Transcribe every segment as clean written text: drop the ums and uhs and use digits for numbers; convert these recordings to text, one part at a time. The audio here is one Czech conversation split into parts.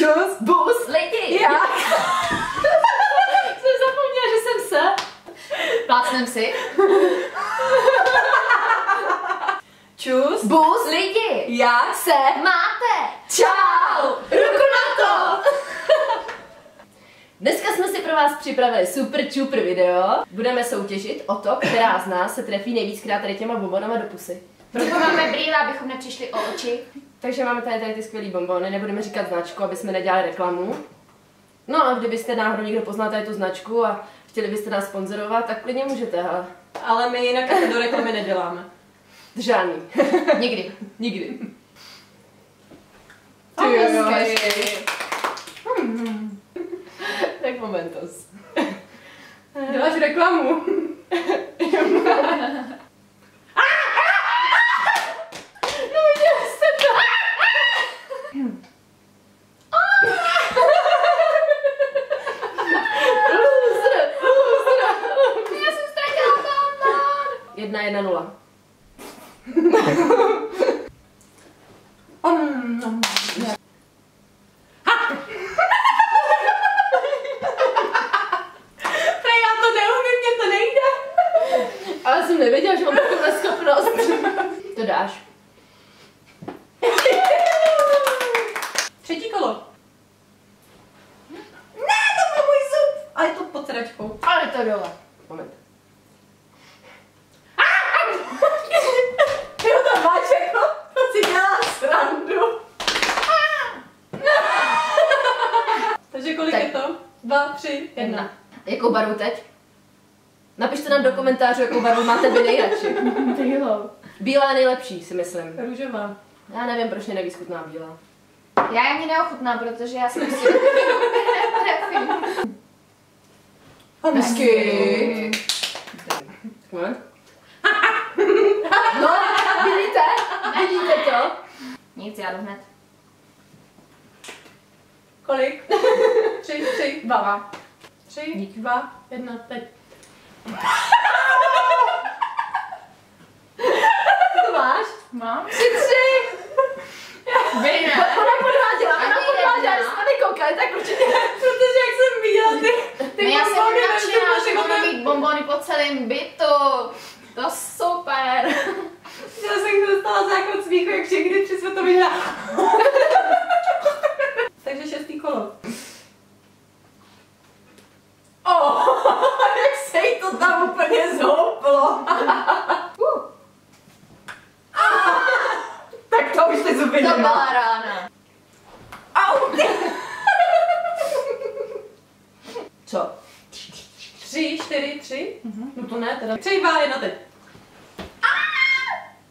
Čus. Bus. Lidi. Já. Jsem zapomněla, že jsem se. Plácnem si. Čus. Bus. Lidi. Jak Se máte. Čau. Ruku na to. Dneska jsme si pro vás připravili super video. Budeme soutěžit o to, která z nás se trefí nejvíckrát tady těma bombonama do pusy. Proto máme brýle, abychom nepřišli o oči. Takže máme tady ty skvělý bonbony, nebudeme říkat značku, aby jsme nedělali reklamu. No a kdybyste náhodou někdo poznal tady tu značku a chtěli byste nás sponzorovat, tak klidně můžete, Ale my jinak do reklamy neděláme. Žádný. Nikdy. Nikdy. Ty jo, Tak momentos. děláš reklamu. No viděli jste to. Já jsem ztratila bonbon. 1-1-0. Já to neumím, mě to nejde. Ale jsem nevěděla, že mám takovou schopnost. To dáš. Třetí kolo. Ne, to byl můj zub. A je to pod sedačkou. Ale to dole. Moment. Jo, to máš jako, to si dělá srandu. Takže kolik Tak. je to? 2, 3, 1. Jakou barvu teď? Napište nám do komentářů, jakou barvu máte vy nejradši. Bílou. Bílá je nejlepší, si myslím. Růžová. Já nevím, proč mě nejvíc chutná bílá. Já ani neochutnám, protože já jsem si netrefím. Hezky. Moment. No, vidíte? Vidíte to? Nic, já jdu hned. Kolik? 3, 3, 2. 3, Dík. 2, 1, teď. To máš? Mám? 3-3. Vy ne. Ona podváděla, Ani když jedna. jsme nekoukali, tak určitě. Protože jak jsem viděla ty No já jsem bonbony, nadšená, že životem. máme mít bonbony po celém bytu. To super. Já jsem dostala základ smíchu, jak všechny 3 světové hra. Takže 6. kolo. Jak se jí to tam úplně zhouplo. Tak to už ty zuby To nemá. byla rána. Au! Co? 3, 4, 3. No to ne, teda. 3, 2, 1, teď.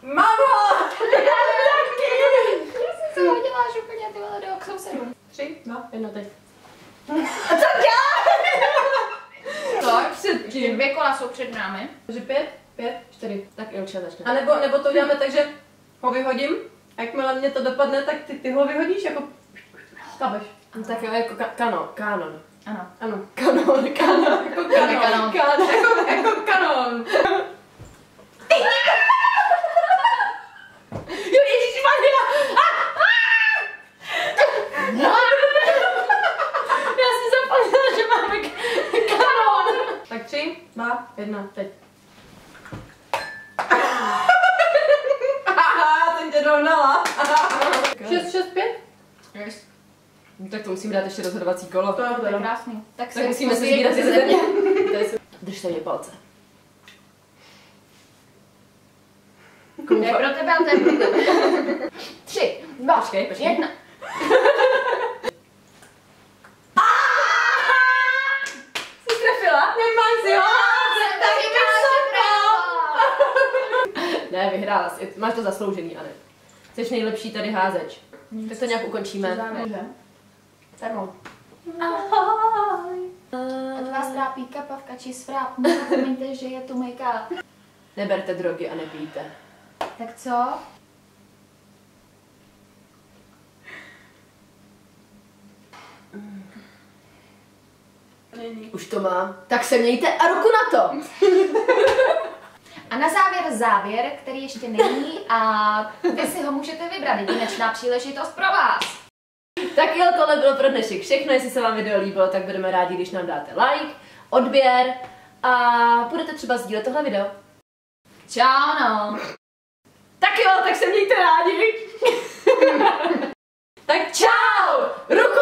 Mamo! Já jsem se hodila až úplně ty vole do sousedů. 3, 2, 1, teď. A co děláš? Tak, předtím. 2 kola jsou před námi. Takže 5, 5, 4. Tak jo, čas začne. A nebo to uděláme tak, že ho vyhodím. A jakmile mě to dopadne, tak ty ho vyhodíš jako kabeš. No, tak jo, jako kanon. Ano. Ano. Kanon. Jako kanon. Kanon. Jako kanon. Jo, ježišmarja! Já si zapomněla, že máme kanon. Tak 3, 2, 1, teď. Haha, jsem tě dohnala. 6, 6, 5? Yes. No, tak to musím dát ještě rozhodovací kolo. To je To je krásný. Tak musíme se sbírat ze země. Držte mě palce. To je pro tebe a to je pro tebe. 3, 2, Počkej. 1. Jsi trefila? Nemám si ho. Ne, vyhrála jsi. Máš to zasloužený, Ane. Jsi nejlepší tady házeč. Tak to nějak ukončíme. Termo. Ahoj. Ať vás trápí kapavka či svráp, nezapomeňte, že je tu make-up. Neberte drogy a nepijte. Tak co? Už to mám. Tak se mějte a ruku na to. A na závěr, který ještě není a vy si ho můžete vybrat, jedinečná příležitost pro vás. Tak jo, tohle bylo pro dnešek všechno. Jestli se vám video líbilo, tak budeme rádi, když nám dáte like, odběr a budete třeba sdílet tohle video. Čau, no. Tak jo, tak se mějte rádi. Tak čau! Ruku